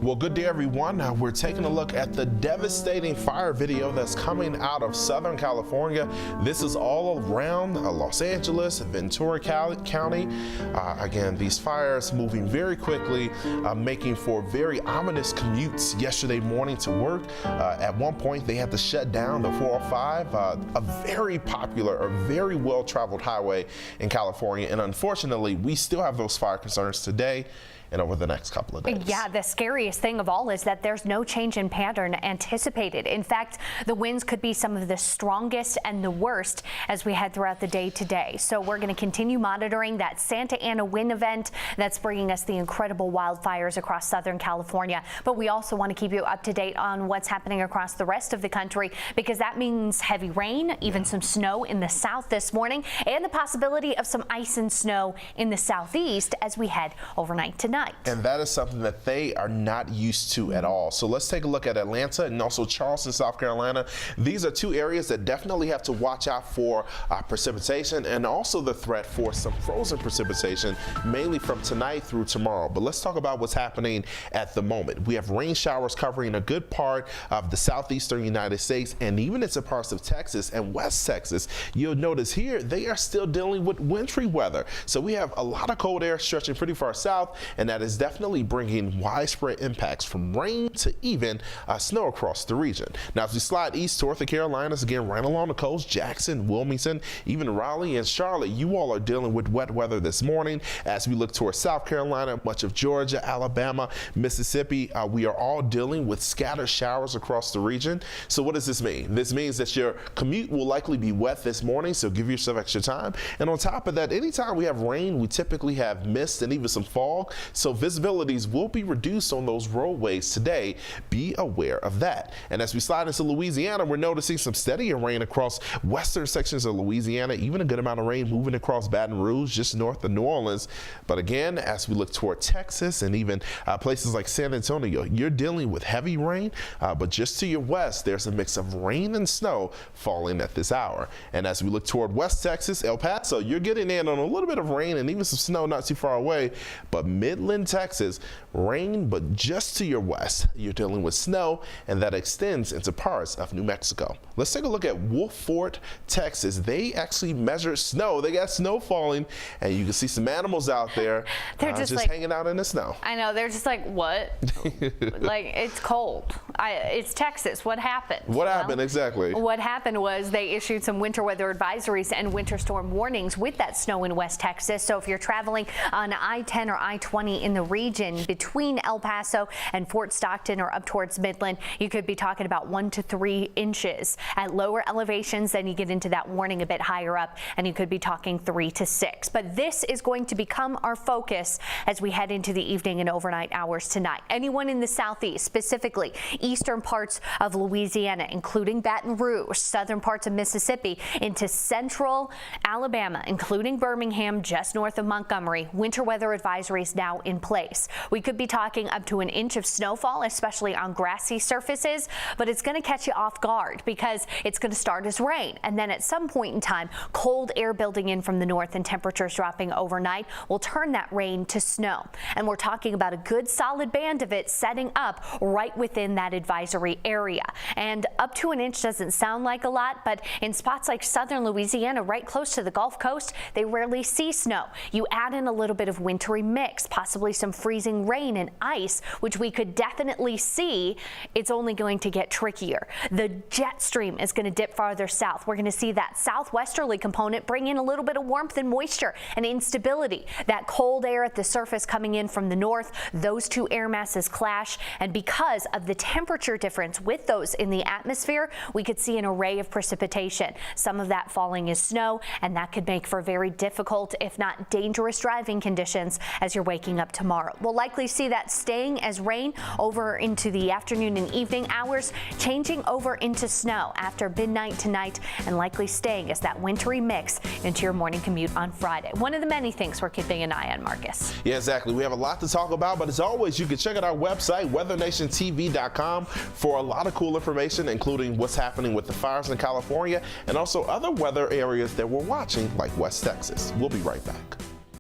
Well, good day, everyone. We're taking a look at the devastating fire video that's coming out of Southern California. This is all around Los Angeles, Ventura County. Again, these fires moving very quickly, making for very ominous commutes yesterday morning to work. At one point, they had to shut down the 405, a very popular, a very well-traveled highway in California. And unfortunately, we still have those fire concerns today and over the next couple of days. Yeah, the scariest thing of all is that there's no change in pattern anticipated. In fact, the winds could be some of the strongest and the worst as we head throughout the day today. So we're going to continue monitoring that Santa Ana wind event that's bringing us the incredible wildfires across Southern California. But we also want to keep you up to date on what's happening across the rest of the country, because that means heavy rain, even some snow in the south this morning, and the possibility of some ice and snow in the southeast as we head overnight tonight. And that is something that they are not used to at all. So let's take a look at Atlanta and also Charleston, South Carolina. These are two areas that definitely have to watch out for precipitation and also the threat for some frozen precipitation, mainly from tonight through tomorrow. But let's talk about what's happening at the moment. We have rain showers covering a good part of the southeastern United States and even into parts of Texas and West Texas. You'll notice here they are still dealing with wintry weather. So we have a lot of cold air stretching pretty far south, and that is definitely bringing widespread impacts from rain to even snow across the region. Now, as we slide east toward the Carolinas, again, right along the coast, Jackson, Wilmington, even Raleigh and Charlotte, you all are dealing with wet weather this morning. As we look towards South Carolina, much of Georgia, Alabama, Mississippi, we are all dealing with scattered showers across the region. So what does this mean? This means that your commute will likely be wet this morning, so give yourself extra time. And on top of that, anytime we have rain, we typically have mist and even some fog. So visibilities will be reduced on those roadways today. Be aware of that. And as we slide into Louisiana, we're noticing some steadier rain across western sections of Louisiana, even a good amount of rain moving across Baton Rouge, just north of New Orleans. But again, as we look toward Texas and even places like San Antonio, you're dealing with heavy rain, but just to your west, there's a mix of rain and snow falling at this hour. And as we look toward West Texas, El Paso, you're getting in on a little bit of rain and even some snow not too far away, but Midland, Texas, rain, but just to your west, you're dealing with snow, and that extends into parts of New Mexico. Let's take a look at Wolf Fort, Texas. They actually measured snow. They got snow falling, and you can see some animals out there. They're just like, hanging out in the snow. I know. They're just like, what? Like, it's cold. It's Texas. What happened? What happened exactly? What happened was they issued some winter weather advisories and winter storm warnings with that snow in West Texas. So if you're traveling on I-10 or I-20 in the region between El Paso and Fort Stockton or up towards Midland, you could be talking about 1 to 3 inches. At lower elevations, then you get into that warning a bit higher up, and you could be talking 3 to 6. But this is going to become our focus as we head into the evening and overnight hours tonight. Anyone in the southeast, specifically eastern parts of Louisiana, including Baton Rouge, southern parts of Mississippi, into central Alabama, including Birmingham, just north of Montgomery, winter weather advisories now in place. We could be talking up to an inch of snowfall, especially on grassy surfaces, but it's going to catch you off guard because it's going to start as rain. And then at some point in time, cold air building in from the north and temperatures dropping overnight will turn that rain to snow. And we're talking about a good solid band of it setting up right within that advisory area. And up to an inch doesn't sound like a lot, but in spots like southern Louisiana, right close to the Gulf Coast, they rarely see snow. You add in a little bit of wintry mix, possibly some freezing rain and ice, which we could definitely see. It's only going to get trickier. The jet stream is going to dip farther south. We're going to see that southwesterly component bring in a little bit of warmth and moisture and instability. That cold air at the surface coming in from the north, those two air masses clash, and because of the temperature difference with those in the atmosphere, we could see an array of precipitation. Some of that falling is snow, and that could make for very difficult, if not dangerous, driving conditions as you're waking up tomorrow. We'll likely see that staying as rain over into the afternoon and evening hours, changing over into snow after midnight tonight, and likely staying as that wintry mix into your morning commute on Friday. One of the many things we're keeping an eye on, Marcus. Yeah, exactly. We have a lot to talk about, but as always, you can check out our website, WeatherNationTV.com, for a lot of cool information, including what's happening with the fires in California and also other weather areas that we're watching, like West Texas. We'll be right back.